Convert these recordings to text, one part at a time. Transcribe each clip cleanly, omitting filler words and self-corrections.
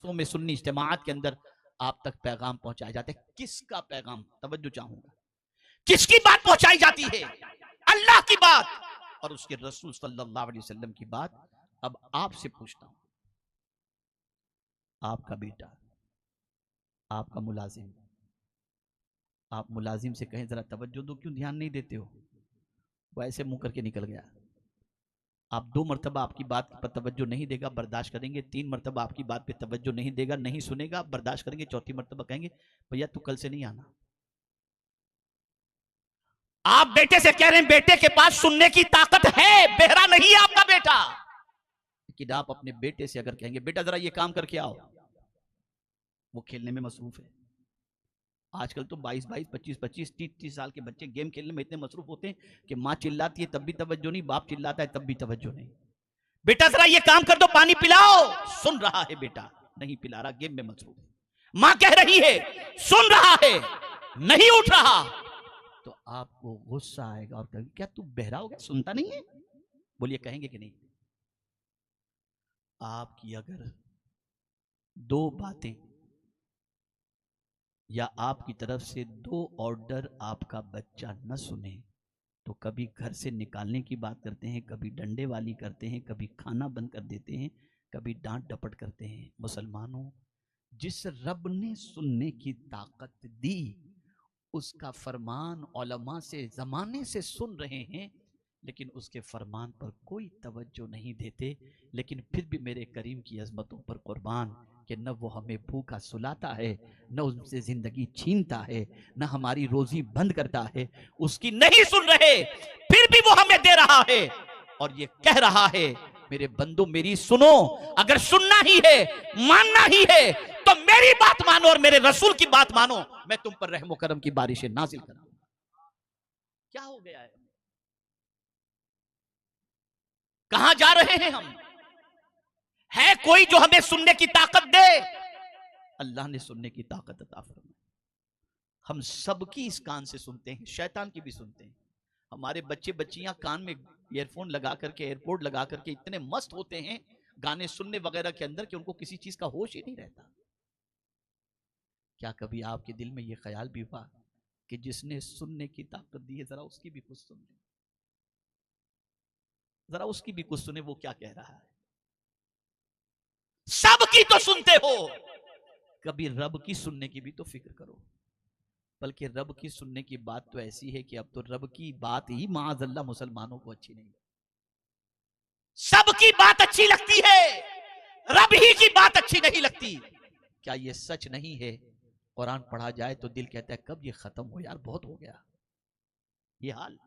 जलसों में, सुन्नी इज्तिमात के अंदर आप तक पैगाम पहुंचाए जाते हैं। किसका पैगाम? तवज्जो चाहूंगा, किसकी बात पहुंचाई जाती है? अल्लाह की बात और उसके रसूल सल्लल्लाहु अलैहि वसल्लम की बात। अब आपसे पूछता हूं, आपका बेटा, आपका मुलाजिम, आप मुलाजिम से कहें जरा तवज्जो दो, क्यों ध्यान नहीं देते हो? वो ऐसे मुंह करके निकल गया। आप 2 मरतबा आपकी बात पर तवज्जो नहीं देगा, बर्दाश्त करेंगे। 3 मरतबा आपकी बात पे तवज्जो नहीं देगा, नहीं सुनेगा, बर्दाश्त करेंगे। 4थी मरतबा कहेंगे भैया तू कल से नहीं आना। आप बेटे से कह रहे हैं बेटे के पास सुनने की ताकत है, बहरा नहीं है आपका बेटा। लेकिन आप अपने बेटे से अगर कहेंगे बेटा जरा ये काम करके आओ, वो खेलने में मसरूफ है। आजकल तो 22-22, 25-25, 30-30 साल के बच्चे गेम खेलने में इतने मसरूफ होते हैं कि माँ चिल्लाती है तब भी तवज्जो नहीं, बाप चिल्लाता है तब भी तवज्जो नहीं। बेटा जरा ये काम कर दो, पानी पिलाओ, सुन रहा है बेटा, नहीं पिला रहा, गेम में मसरूफ है। माँ कह रही है, सुन रहा है, नहीं उठ रहा। तो आपको गुस्सा आएगा और कहेंगे क्या तू बहरा हो गया, सुनता नहीं है? बोलिए कहेंगे कि नहीं? आपकी अगर 2 बातें या आपकी तरफ से 2 ऑर्डर आपका बच्चा न सुने तो कभी घर से निकालने की बात करते हैं, कभी डंडे वाली करते हैं, कभी खाना बंद कर देते हैं, कभी डांट डपट करते हैं। मुसलमानों, जिस रब ने सुनने की ताकत दी उसका फरमान उलमा से जमाने से सुन रहे हैं, लेकिन उसके फरमान पर कोई तवज्जो नहीं देते। लेकिन फिर भी मेरे करीम की अजमतों पर कुर्बान कि न वो हमें भूखा सुलाता है, न उनसे जिंदगी छीनता है, न हमारी रोजी बंद करता है, उसकी नहीं सुन रहे, फिर भी वो हमें दे रहा है और ये कह रहा है मेरे बंदो मेरी सुनो। अगर सुनना ही है, मानना ही है, तो मेरी बात मानो और मेरे रसूल की बात मानो, मैं तुम पर रहमो करम की बारिशें नाजिल कराऊंगा। क्या हो गया है? कहां जा रहे हैं हम? है कोई जो हमें सुनने की ताकत दे? अल्लाह ने सुनने की ताकत अता फरमाई। हम सबकी इस कान से सुनते हैं, शैतान की भी सुनते हैं। हमारे बच्चे बच्चियां कान में ईयरफोन लगा करके, एयरपोर्ट लगा करके इतने मस्त होते हैं गाने सुनने वगैरह के अंदर कि उनको किसी चीज का होश ही नहीं रहता। क्या कभी आपके दिल में यह ख्याल भी हुआ कि जिसने सुनने की ताकत दी है जरा उसकी भी कुछ सुन ले, जरा उसकी भी कुछ सुने, वो क्या कह रहा है? सबकी तो सुनते हो, कभी रब की सुनने की भी तो फिक्र करो। बल्कि रब की सुनने की बात तो ऐसी है कि अब तो रब की बात ही माअज़ल्लाह मुसलमानों को अच्छी नहीं लगती। सबकी बात अच्छी लगती है, रब ही की बात अच्छी नहीं लगती। क्या ये सच नहीं है? कुरान पढ़ा जाए तो दिल कहता है कब ये खत्म हो यार, बहुत हो गया ये हाल।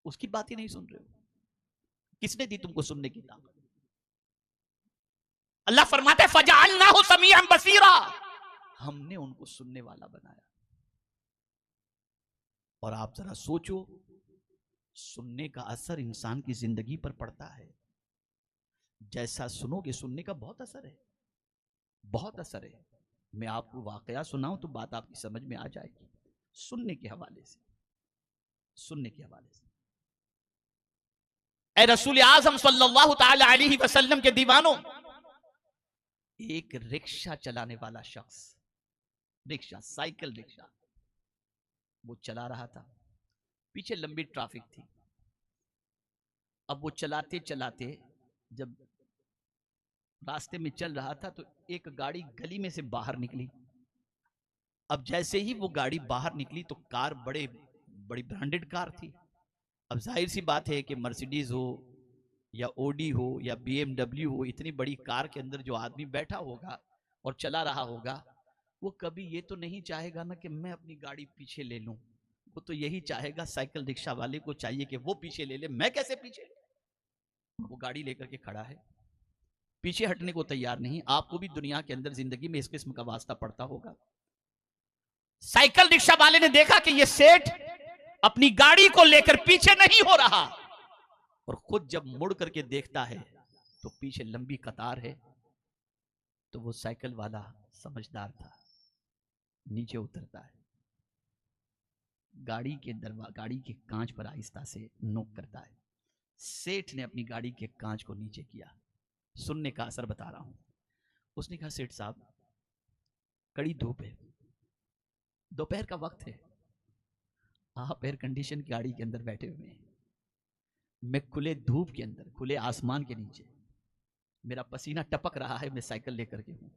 उसकी बात ही नहीं सुन रहे हो। किसने दी तुमको सुनने की ताकत? अल्लाह फरमाता है फजअलनाहु समीअन बसीरा, हमने उनको सुनने वाला बनाया। और आप जरा सोचो, सुनने का असर इंसान की जिंदगी पर पड़ता है। जैसा सुनोगे, सुनने का बहुत असर है, बहुत असर है। मैं आपको वाकया सुनाऊं तो बात आपकी समझ में आ जाएगी। सुनने के हवाले से, सुनने के हवाले से, ए रसूल आजम सल्लल्लाहु ताला अलैहि वसल्लम के दीवानों, एक रिक्शा चलाने वाला शख्स, रिक्शा, साइकिल रिक्शा, वो चला रहा था। पीछे लंबी ट्रैफिक थी। अब वो चलाते चलाते जब रास्ते में चल रहा था तो एक गाड़ी गली में से बाहर निकली। अब जैसे ही वो गाड़ी बाहर निकली तो कार बड़ी ब्रांडेड कार थी। अब जाहिर सी बात है कि मर्सिडीज हो या ओडी हो या बीएमडब्ल्यू हो, इतनी बड़ी कार के अंदर जो आदमी बैठा होगा और चला रहा होगा, वो कभी ये तो नहीं चाहेगा ना कि मैं अपनी गाड़ी पीछे ले लूं। वो तो यही चाहेगा, साइकिल रिक्शा वाले को चाहिए कि वो पीछे ले ले, मैं कैसे पीछे? वो गाड़ी लेकर के खड़ा है, पीछे हटने को तैयार नहीं। आपको भी दुनिया के अंदर जिंदगी में इस किस्म का वास्ता पड़ता होगा। साइकिल रिक्शा वाले ने देखा कि ये सेठ अपनी गाड़ी को लेकर पीछे नहीं हो रहा, और खुद जब मुड़ करके देखता है तो पीछे लंबी कतार है। तो वो साइकिल वाला समझदार था, नीचे उतरता है, गाड़ी के कांच पर आहिस्ता से नोक करता है। सेठ ने अपनी गाड़ी के कांच को नीचे किया। सुनने का असर बता रहा हूं। उसने कहा सेठ साहब कड़ी धूप है, दोपहर का वक्त है, आप एयर कंडीशन की गाड़ी के अंदर बैठे हुए हैं, मैं खुले धूप के अंदर खुले आसमान के नीचे, मेरा पसीना टपक रहा है, मैं साइकिल लेकर के हूं,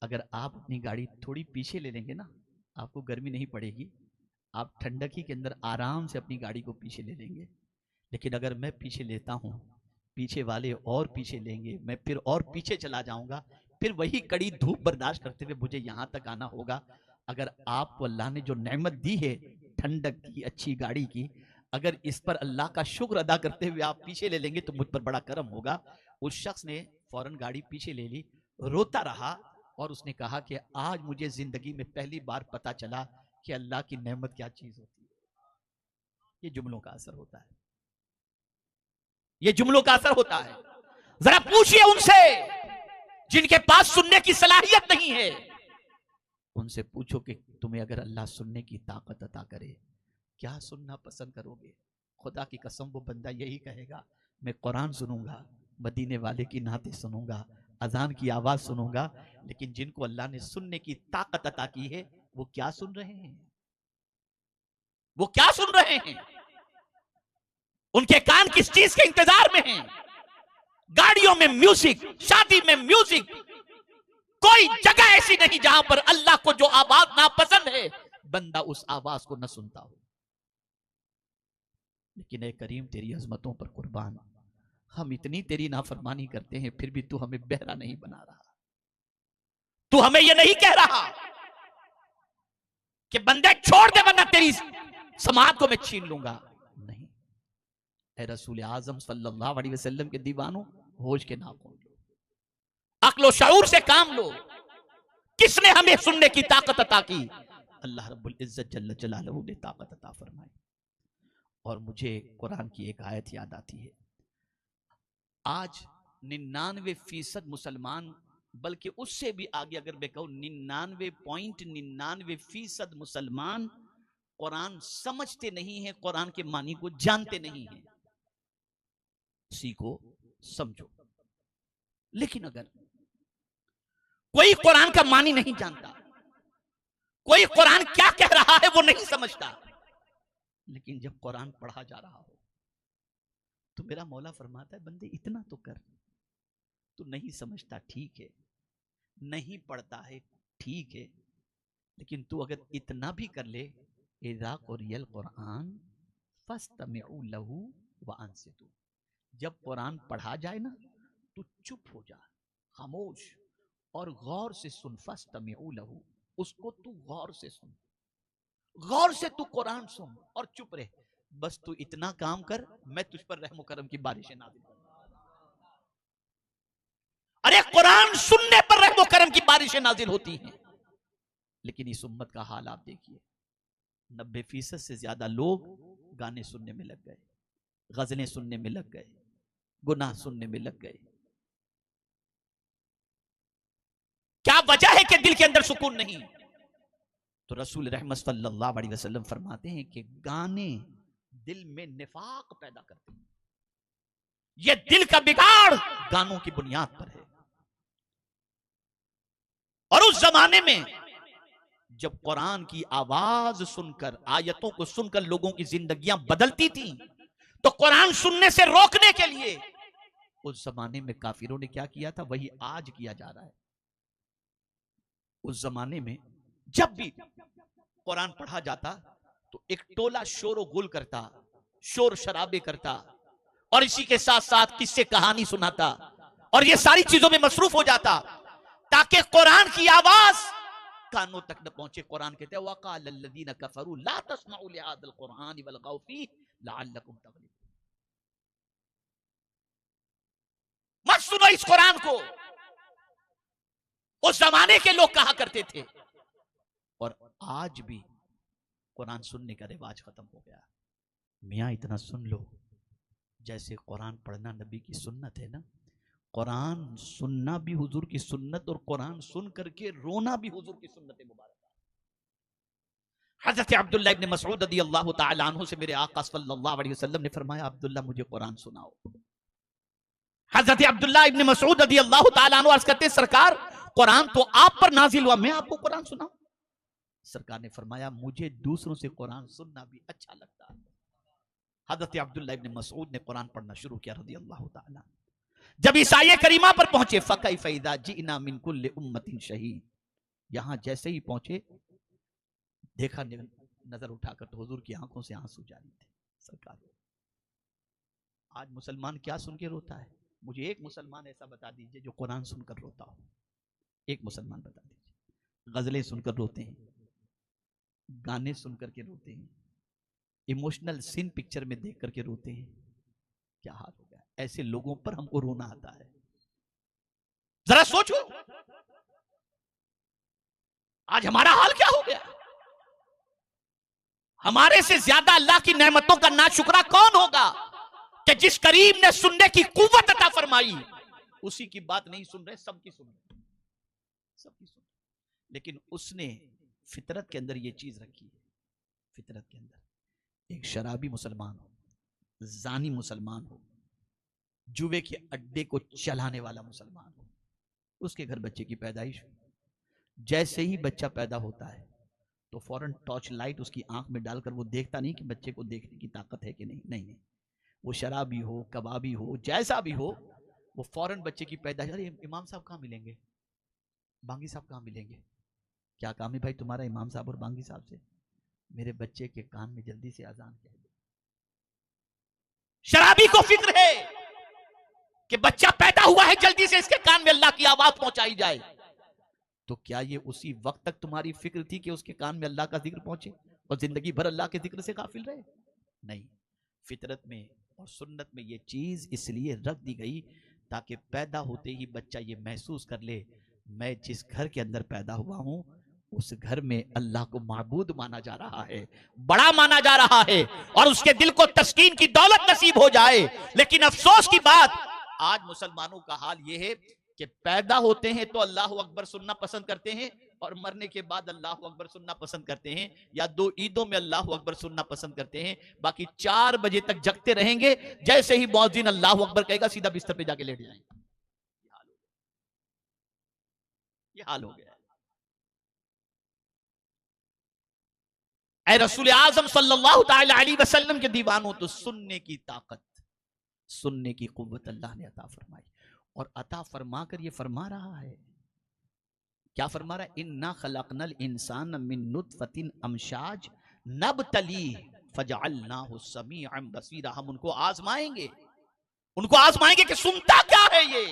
अगर आप अपनी गाड़ी थोड़ी पीछे ले लेंगे ना, आपको गर्मी नहीं पड़ेगी, आप ठंडक ही के अंदर आराम से अपनी गाड़ी को पीछे ले लेंगे। लेकिन अगर मैं पीछे लेता हूं, पीछे वाले और पीछे लेंगे, मैं फिर और पीछे चला जाऊंगा, फिर वही कड़ी धूप बर्दाश्त करते हुए मुझे यहां तक आना होगा। अगर आपको अल्लाह ने जो नेमत दी है ठंडक की, अच्छी गाड़ी की, अगर इस पर अल्लाह का शुक्र अदा करते हुए आप पीछे ले लेंगे तो मुझ पर बड़ा करम होगा। उस शख्स ने फौरन गाड़ी पीछे ले ली, रोता रहा और उसने कहा कि आज मुझे जिंदगी में पहली बार पता चला कि अल्लाह की नेमत क्या चीज होती है। ये जुमलों का असर होता है, ये जुमलों का असर होता है। जरा पूछिए उनसे जिनके पास सुनने की सलाहियत नहीं है, उनसे पूछो कि तुम्हें अगर अल्लाह सुनने की ताकत अता करे, क्या सुनना पसंद करोगे? खुदा की कसम वो बंदा यही कहेगा, मैं कुरान सुनूंगा, मदीने वाले की नाते सुनूंगा, अजान की आवाज सुनूंगा। लेकिन जिनको अल्लाह ने सुनने की ताकत अता की है, वो क्या सुन रहे हैं? वो क्या सुन रहे हैं? उनके कान किस चीज के इंतजार में हैं? गाड़ियों में म्यूजिक, शादी में म्यूजिक, कोई जगह ऐसी नहीं जहां पर अल्लाह को जो आवाज नापसंद है बंदा उस आवाज को न सुनता हो। लेकिन ए करीम तेरी अजमतों पर कुर्बान, हम इतनी तेरी नाफरमानी करते हैं फिर भी तू हमें बहरा नहीं बना रहा। तू हमें यह नहीं कह रहा कि बंदे छोड़ दे वरना तेरी समात को मैं छीन लूंगा। नहीं, ए रसूल आजम सल्लल्लाहु अलैहि वसल्लम के दीवानों, होश के नाखून लो, अक्लो शऊर से काम लो। किसने हमें सुनने की ताकत अता की? अल्लाह रब्बुल इज्जत जल्ल जलालहू ने ताकत अता फरमाई। और मुझे कुरान की एक आयत याद आती है, आज 99% मुसलमान, बल्कि उससे भी आगे अगर मैं कहूं 99.99% मुसलमान कुरान समझते नहीं है, कुरान के मानी को जानते नहीं है। सीखो, समझो। लेकिन अगर कोई कुरान का मानी नहीं जानता, कोई कुरान क्या कह रहा है वो नहीं समझता, लेकिन जब कुरान पढ़ा जा रहा हो तो मेरा मौला फरमाता है बंदे इतना तो कर, तू नहीं समझता ठीक है, नहीं पढ़ता है ठीक है, लेकिन तू अगर इतना भी कर ले, इज़ा क़ुरियल कुरान फस्तमिऊ लहू व अंसितू, जब कुरान पढ़ा जाए ना तो चुप हो जा, खामोश, और गौर से सुन। फस्तमिऊ लहू, उसको तू गौर से सुन, गौर से तू कुरान सुन और चुप रहे। बस तू इतना काम कर, मैं तुझ पर रहम करम की बारिशें नाज़िल करूंगा। अरे कुरान सुनने पर रहम करम की बारिशें नाजिल होती हैं। लेकिन इस उम्मत का हाल आप देखिए, 90% से ज्यादा लोग गाने सुनने में लग गए, गजलें सुनने में लग गए, गुनाह सुनने में लग गए। क्या वजह है कि दिल के अंदर सुकून नहीं? तो रसूल रहमत सल्लल्लाहु अलैहि वसल्लम फरमाते हैं कि गाने दिल में निफाक पैदा करते हैं। यह दिल का बिगाड़ गानों की बुनियाद पर है। और उस जमाने में जब कुरान की आवाज सुनकर, आयतों को सुनकर लोगों की जिंदगियां बदलती थी, तो कुरान सुनने से रोकने के लिए उस जमाने में काफिरों ने क्या किया था, वही आज किया जा रहा है। उस जमाने में जब भी कुरान पढ़ा जाता तो एक टोला शोर गुल करता, शोर शराबे करता, और इसी के साथ साथ किस्से कहानी सुनाता, और ये सारी चीजों में मसरूफ हो जाता ताकि कुरान की आवाज कानों तक न पहुंचे। कुरान कहते हैं वक़ाल लल्लज़ीना कफ़रू ला तस्मऊ लिहाज़ल कुरान वल्ग़ौ फ़ीहि लअल्लकुम तग़लिबून, मत सुनो इस कुरान को। उस जमाने के लोग कहा करते थे। और आज भी कुरान सुनने का रिवाज खत्म हो गया। मियाँ इतना सुन लो, जैसे कुरान पढ़ना नबी की सुन्नत है ना, कुरान सुनना भी हुजूर की सुन्नत, और कुरान सुन करके रोना भी हुजूर की सुन्नत मुबारक। हज़रत अब्दुल्लाह इब्न मसऊद रज़ियल्लाहु ताला अन्हु से मेरे आका सल्लल्लाहु अलैहि वसल्लम ने फरमाया, अब्दुल्लाह मुझे कुरान सुनाओ। हजरत अब्दुल्ला इब्न मसूद रज़ी अल्लाह ताला अन्हु अर्ज करते, सरकार कुरान तो आप पर नाजिल हुआ, मैं आपको कुरान सुनाऊं? सरकार ने फरमाया, मुझे दूसरों से कुरान सुनना भी अच्छा लगता है। हजरत अब्दुल्ला इब्न मसूद ने कुरान पढ़ना शुरू किया रज़ी अल्लाह ताला। जब इस आयत करीमा पर पहुंचे, फकैफ़ इज़ा जिअना मिन कुल्लि उम्मतिन शहीद, यहां जैसे ही पहुंचे देखा नजर उठाकर तो हुजूर की आंखों से आंसू जारी थे। सरकार, आज मुसलमान क्या सुन के रोता है? मुझे एक मुसलमान ऐसा बता दीजिए जो कुरान सुनकर रोता हो। एक मुसलमान बता दीजिए। गजलें सुनकर रोते हैं, गाने सुनकर के रोते हैं, इमोशनल सीन पिक्चर में देख करके रोते हैं। क्या हाल हो गया? ऐसे लोगों पर हमको रोना आता है। जरा सोचो, आज हमारा हाल क्या हो गया? हमारे से ज्यादा अल्लाह की नेमतों का नाशुक्रा कौन होगा कि जिस करीम ने सुनने की कुव्वत अता फरमाई, उसी की बात नहीं सुन रहे, सबकी सुन रहे, सबकी सुन रहे। लेकिन उसने फितरत के अंदर ये चीज रखी है। फितरत के अंदर एक शराबी मुसलमान हो, जानी मुसलमान हो, जुए के अड्डे को चलाने वाला मुसलमान हो, उसके घर बच्चे की पैदाइश हुई। जैसे ही बच्चा पैदा होता है तो फौरन टॉर्च लाइट उसकी आंख में डालकर, वो देखता नहीं कि बच्चे को देखने की ताकत है कि नहीं, नहीं नहीं, वो शराबी हो, कबाबी हो, जैसा भी हो, वो फौरन बच्चे की पैदाइश, अरे इमाम साहब कहाँ मिलेंगे, बांगी साहब कहाँ मिलेंगे, क्या काम है भाई तुम्हारा इमाम साहब और बांगी साहब से? मेरे बच्चे के कान में जल्दी से अजान कह दो। शराबी को फिक्र है कि बच्चा पैदा हुआ है, जल्दी से इसके कान में अल्लाह की आवाज पहुंचाई जाए। तो क्या ये उसी वक्त तक तुम्हारी फिक्र थी कि उसके कान में अल्लाह का जिक्र पहुंचे और जिंदगी भर अल्लाह के जिक्र से गाफिल रहे? नहीं, फितरत में और सुन्नत में ये चीज इसलिए रख दी गई ताकि पैदा होते ही बच्चा ये महसूस कर ले, मैं जिस घर के अंदर पैदा हुआ हूं उस घर में अल्लाह को माबूद माना जा रहा है, बड़ा माना जा रहा है, और उसके दिल को तस्कीन की दौलत नसीब हो जाए। लेकिन अफसोस की बात, आज मुसलमानों का हाल यह है कि पैदा होते हैं तो अल्लाह अकबर सुनना पसंद करते हैं और मरने के बाद अल्लाह अकबर सुनना पसंद करते हैं, या 2 ईदों में अल्लाह अकबर सुनना पसंद करते हैं। बाकी 4 बजे तक जगते रहेंगे, जैसे ही मुअज्जिन अल्लाह अकबर कहेगा सीधा बिस्तर पे जाके लेट जाएंगे। ये हाल हो गया। ऐ रसूल आजम सल्लल्लाहु ताला अलैहि वसल्लम के दीवानों, तो सुनने की ताकत, सुनने की कुव्वत अल्लाह ने अता फरमाई, और अता फरमा कर ये फरमा रहा है, क्या फरमा रहा है? इन्ना खलकनल इंसान मिन नुतफतिन अमशाज नबतली फजअलनाहु समीअन बसीरा। हम उनको आजमाएंगे, उनको आजमाएंगे कि सुनता क्या है ये।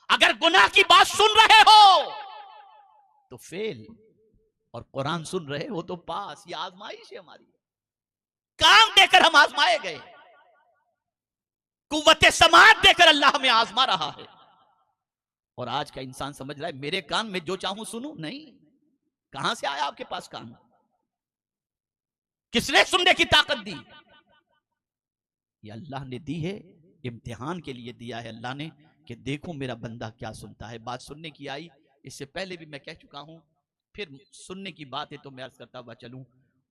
अगर गुनाह की बात सुन रहे हो तो फेल, और कुरान सुन रहे हो तो पास। ये आजमाइश है हमारी, काम देकर हम आजमाए गए, कुव्वते समात देकर अल्लाह हमें आजमा रहा है। और आज का इंसान समझ रहा है मेरे कान में जो चाहूं सुनूं। नहीं, कहां से आया आपके पास कान? किसने सुनने की ताकत दी? ये अल्लाह ने दी है, इम्तिहान के लिए दिया है अल्लाह ने कि देखो मेरा बंदा क्या सुनता है। बात सुनने की आई, इससे पहले भी मैं कह चुका हूं, फिर सुनने की बात है तो मैं अर्ज करता हुआ चलूं।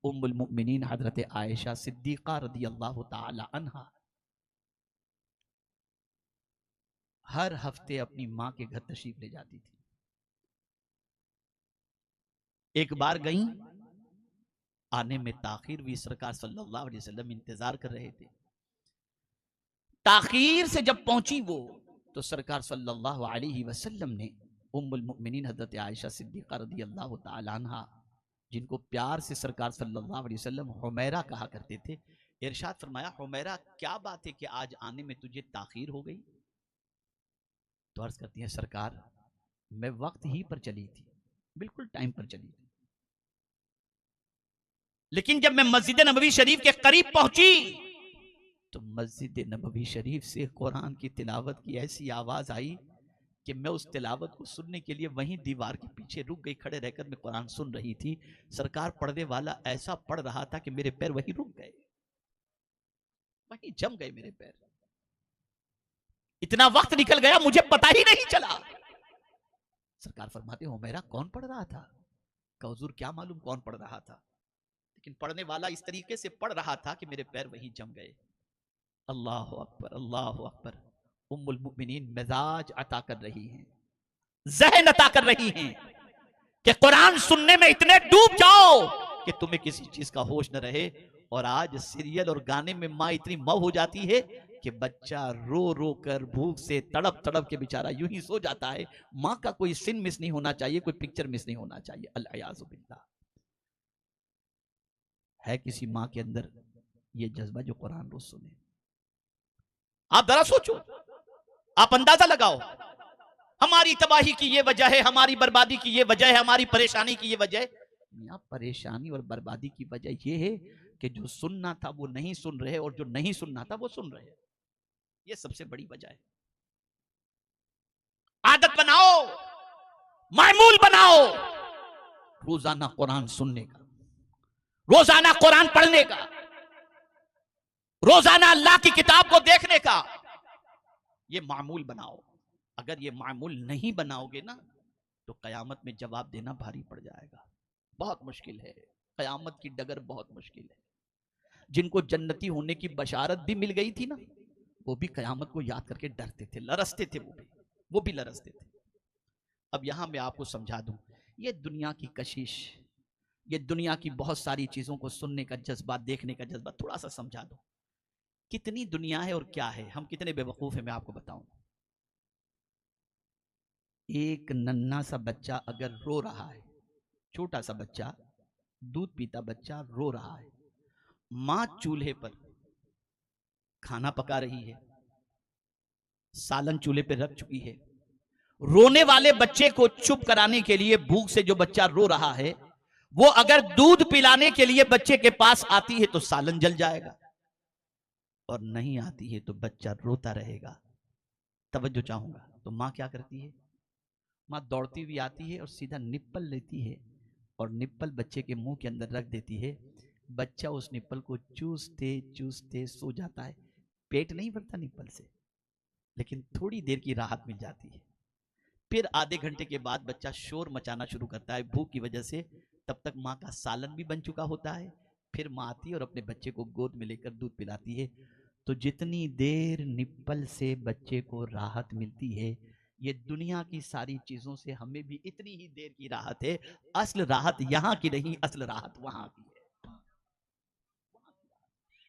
उम्मुल मुमिनीन हजरत आयशा सिद्दीका रदी अल्लाह ताला अन्हा हर हफ्ते अपनी मां के घर तशरीफ ले जाती थी। एक बार गई, आने में ताखीर हुई, सरकार सल्लल्लाहु अलैहि वसल्लम इंतजार कर रहे थे। ताखीर से जब पहुंची वो, तो सरकार सल्लल्लाहु अलैहि वसल्लम ने उम्मुल मुमिनीन हजरत आयशा सिद्दीका रदी अल्लाह ताला अन्हा, जिनको प्यार से सरकार सल्लल्लाहु अलैहि वसल्लम हुमैरा कहा करते थे, इरशाद फरमाया, हुमैरा क्या बात है कि आज आने में तुझे ताखीर हो गई? तो अर्ज करती है, सरकार मैं वक्त ही पर चली थी, बिल्कुल टाइम पर चली थी, लेकिन जब मैं मस्जिद नबवी शरीफ के करीब पहुंची तो मस्जिद नबवी शरीफ से कुरान की तिलावत की ऐसी आवाज आई कि मैं उस तिलावत को सुनने के लिए वहीं दीवार के पीछे रुक गई। खड़े रहकर मैं कुरान सुन रही थी, सरकार पढ़ने वाला ऐसा पढ़ रहा था कि मेरे पैर वहीं रुक गए, वहीं जम गए मेरे पैर। इतना वक्त निकल गया मुझे पता ही नहीं चला। सरकार फरमाते हो मेरा कौन पढ़ रहा था? का हुजूर क्या मालूम कौन पढ़ रहा था, लेकिन पढ़ने वाला इस तरीके से पढ़ रहा था कि मेरे पैर वहीं जम गए। अल्लाह अकबर, अल्लाह अकबर। उम्मुल मुमिनीन मिजाज अता कर रही हैं, जहन अता कर रही हैं कि कुरान सुनने में इतने डूब जाओ कि तुम्हें किसी चीज का होश न रहे। और आज सीरियल और गाने में माँ इतनी मऊ हो जाती है कि बच्चा रो रो कर भूख से तड़प तड़प के बेचारा यूं ही सो जाता है। माँ का कोई सीन मिस नहीं होना चाहिए, कोई पिक्चर मिस नहीं होना चाहिए। अल्लाह बिल्लाह। है किसी माँ के अंदर ये जज्बा जो कुरान रोज सुने? आप जरा सोचो, आप अंदाजा लगाओ। हमारी तबाही की ये वजह है, हमारी बर्बादी की ये वजह है, हमारी परेशानी की ये वजह है। यहाँ परेशानी और बर्बादी की वजह यह है कि जो सुनना था वो नहीं सुन रहे, और जो नहीं सुनना था वो सुन रहे। ये सबसे बड़ी वजह है। आदत बनाओ, मामूल बनाओ रोजाना कुरान सुनने का, रोजाना कुरान पढ़ने का, रोजाना अल्लाह की किताब को देखने का। ये मामूल बनाओ। अगर ये मामूल नहीं बनाओगे ना तो कयामत में जवाब देना भारी पड़ जाएगा। बहुत मुश्किल है, कयामत की डगर बहुत मुश्किल है। जिनको जन्नती होने की बशारत भी मिल गई थी ना, वो भी कयामत को याद करके डरते थे, लरसते थे, वो भी लरसते थे। अब यहां मैं आपको समझा दूं, ये दुनिया की कशिश, ये दुनिया की बहुत सारी चीजों को सुनने का जज्बा, देखने का जज्बा, थोड़ा सा समझा दो कितनी दुनिया है और क्या है, हम कितने बेवकूफ है। मैं आपको बताऊं, एक नन्हा सा बच्चा अगर रो रहा है, छोटा सा बच्चा, दूध पीता बच्चा रो रहा है, मां चूल्हे पर खाना पका रही है, सालन चूल्हे पर रख चुकी है, रोने वाले बच्चे को चुप कराने के लिए, भूख से जो बच्चा रो रहा है, वो अगर दूध पिलाने के लिए बच्चे के पास आती है तो सालन जल जाएगा, और नहीं आती है तो बच्चा रोता रहेगा। तवज्जो चाहूंगा, तो मां क्या करती है? मां दौड़ती हुई आती है और सीधा निप्पल लेती है और निप्पल बच्चे के मुंह के अंदर रख देती है। बच्चा उस निप्पल को चूसते चूसते सो जाता है। पेट नहीं भरता निप्पल से, लेकिन थोड़ी देर की राहत मिल जाती है। फिर आधे घंटे के बाद बच्चा शोर मचाना शुरू करता है भूख की वजह से। तब तक माँ का सालन भी बन चुका होता है। फिर माँ आती है और अपने बच्चे को गोद में लेकर दूध पिलाती है। तो जितनी देर निप्पल से बच्चे को राहत मिलती है, ये दुनिया की सारी चीजों से हमें भी इतनी ही देर की राहत है। असल राहत यहाँ की नहीं, असल राहत वहां की है।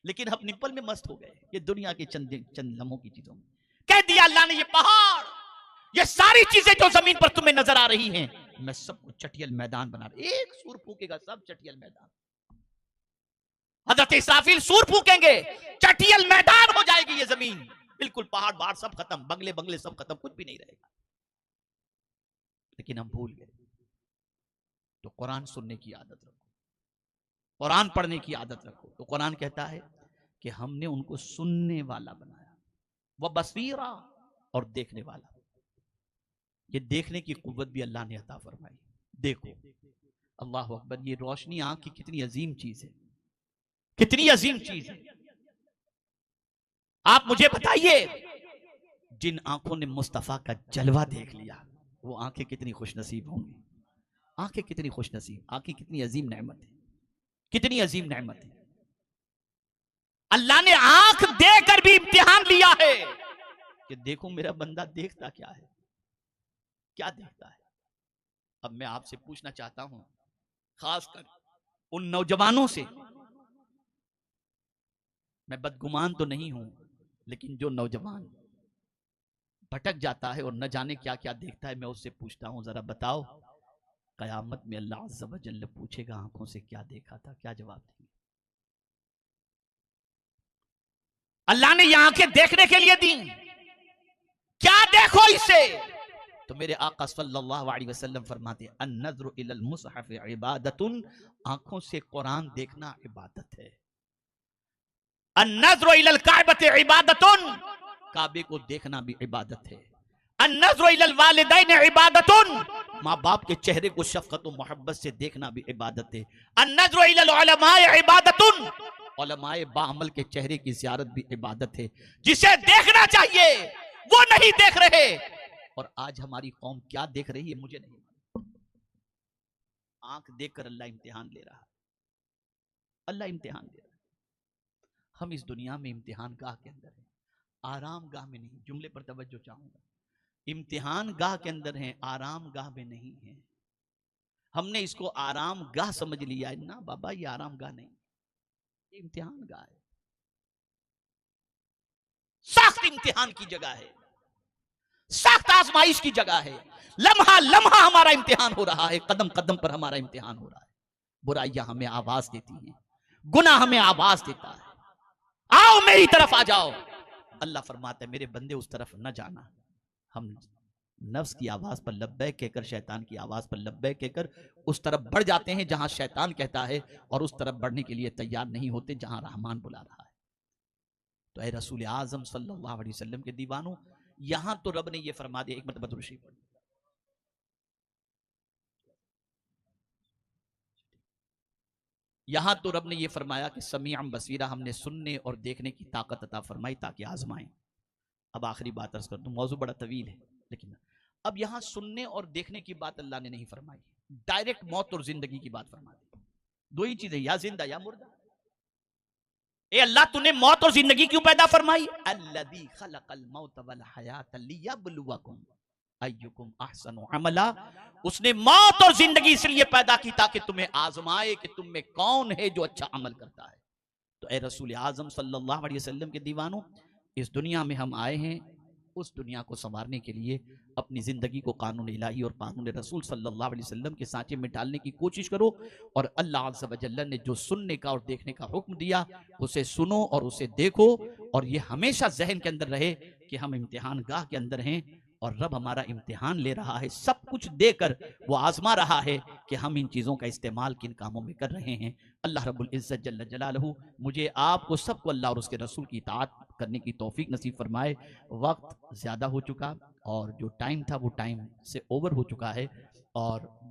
लेकिन हम निप्पल में मस्त हो गए, ये दुनिया के चंद लम्हों की चीजों में। कह दिया अल्लाह ने, ये पहाड़, ये सारी चीजें जो जमीन पर तुम्हें नजर आ रही हैं, मैं सबको चटियल मैदान बना रहा। एक सूर फूकेगा, सब चटियल मैदान। हजरत इस्राफील सूर फूकेंगे, चटियल मैदान हो जाएगी ये जमीन। बिल्कुल पहाड़ पहाड़ सब खत्म, बंगले बंगले सब खत्म, कुछ भी नहीं रहेगा। लेकिन हम भूल गए। तो कुरान सुनने की आदत रखो, कुरान पढ़ने की आदत रखो। तो कुरान कहता है कि हमने उनको सुनने वाला बनाया, वह बसीरा, और देखने वाला। ये देखने की कुव्वत भी अल्लाह ने अता फरमाई। देखो, अल्लाह अकबर, ये रोशनी आंख की कितनी अजीम चीज है, कितनी अजीम चीज है। आप मुझे बताइए, जिन आंखों ने मुस्तफा का जलवा देख लिया, वो आंखें कितनी खुशनसीब होंगी। आंखें कितनी खुशनसीब, आंखें कितनी अजीम नेमत है, कितनी अजीम नेमत है। अल्लाह ने आंख देकर भी इम्तिहान लिया है कि देखो मेरा बंदा देखता क्या है, क्या देखता है। अब मैं आपसे पूछना चाहता हूं, खासकर उन नौजवानों से, मैं बदगुमान तो नहीं हूं, लेकिन जो नौजवान भटक जाता है और न जाने क्या क्या देखता है, मैं उससे पूछता हूं, जरा बताओ, कयामत में अल्लाह अज़्ज़ व जल्ल पूछेगा आंखों से क्या देखा था, क्या जवाब देंगे? अल्लाह ने ये आंखें देखने के लिए दी, क्या देखो इसे? तो मेरे आका सल्लल्लाहु अलैहि वसल्लम फरमाते हैं, अन-नज़्रु इलल मुसहफ़ इबादतुन, आंखों से कुरान देखना इबादत है। अन-नज़्रु इलल काबति इबादतुन, काबे को देखना भी इबादत है। अन-नज़्रु इलल वालिदैन इबादतुन, माँ बाप के चेहरे को शफ़क़त और मोहब्बत से देखना भी इबादत है। अन-नज़्रु इलल उलमाए इबादतुन, उलमाए बाअमल के चेहरे की ज़ियारत भी इबादत है। जिसे देखना चाहिए वो नहीं देख रहे। और आज हमारी कौम क्या देख रही है मुझे नहीं मालूम। आंख देखकर अल्लाह इम्तिहान ले रहा है, अल्लाह इम्तिहान ले रहा है। हम इस दुनिया में इम्तिहान गाह के अंदर हैं। आराम गाह में नहीं। जुमले पर तवज्जो चाहूंगा। इम्तिहान गाह के अंदर हैं, आराम गाह में नहीं है। हमने इसको आराम गाह समझ लिया है ना बाबा, ये आराम गाह नहीं, ये इम्तिहान गाह है। सख्त इम्तिहान की जगह है, सख्त आजमाइश की जगह है। लम्हा लम्हा हमारा इम्तिहान हो रहा है, कदम कदम पर हमारा इम्तिहान हो रहा है। बुराइयां हमें आवाज देती हैं, गुनाह हमें आवाज देता है, आओ मेरी तरफ आ जाओ। अल्लाह फरमाता है मेरे बंदे उस तरफ न जाना। हम नफ्स की आवाज पर लब्बैक कहकर, शैतान की आवाज पर लब्बैक कहकर उस तरफ बढ़ जाते हैं जहां शैतान कहता है, और उस तरफ बढ़ने के लिए तैयार नहीं होते जहां रहमान बुला रहा है। तो ऐ रसूल आजम सल्लल्लाहु अलैहि वसल्लम के दीवानों, यहां तो रब ने यह फरमा दिया। एक मतलब दुरूद शरीफ, यहां तो रब ने यह फरमाया कि समीअम बसीरा, हमने सुनने और देखने की ताकत अता फरमाई ताकि आजमाएं। अब आखिरी बात अर्ज कर दूं, मौजू बड़ा तवील है, लेकिन अब यहां सुनने और देखने की बात अल्लाह ने नहीं फरमाई, डायरेक्ट मौत और जिंदगी की बात फरमा दी। दो ही चीजें, या जिंदा या मुर्दा। ए अल्लाह, तूने मौत और जिंदगी क्यों पैदा फरमाई? अल्लज़ी खलक़ल मौत वल हयात लियब्लुवकुम अय्युकुम अहसनु अमला। उसने मौत और जिंदगी इसलिए पैदा की ताकि तुम्हें आजमाए कि तुम में कौन है जो अच्छा अमल करता है। तो ए रसूल आजम सल्लल्लाहु अलैहि वसल्लम के दीवानों, इस दुनिया में हम आए हैं उस दुनिया को संवारने के लिए। अपनी जिंदगी को कानून इलाही और कानून रसूल सल्लल्लाहु अलैहि वसल्लम के सांचे में डालने की कोशिश करो। और अल्लाह अज़्ज़ व जल्ल ने जो सुनने का और देखने का हुक्म दिया, उसे सुनो और उसे देखो। और ये हमेशा जहन के अंदर रहे कि हम इम्तिहान गाह के अंदर हैं और रब हमारा इम्तिहान ले रहा है। सब कुछ देकर वो आजमा रहा है कि हम इन चीज़ों का इस्तेमाल किन कामों में कर रहे हैं। अल्लाह रब्बुल इज़्ज़त जल्ल जलालहू मुझे आपको सबको अल्लाह और उसके रसूल की इताअत करने की तौफीक नसीब फरमाए। वक्त ज़्यादा हो चुका और जो टाइम था वो टाइम से ओवर हो चुका है, और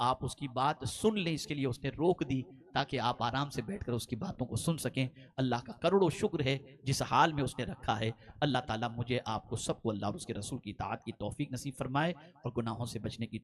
आप उसकी बात सुन लें इसके लिए उसने रोक दी, ताकि आप आराम से बैठकर उसकी बातों को सुन सकें। अल्लाह का करोड़ों शुक्र है जिस हाल में उसने रखा है। अल्लाह ताला मुझे आपको सबको अल्लाह और उसके रसूल की इताअत की तौफीक नसीब फरमाए और गुनाहों से बचने की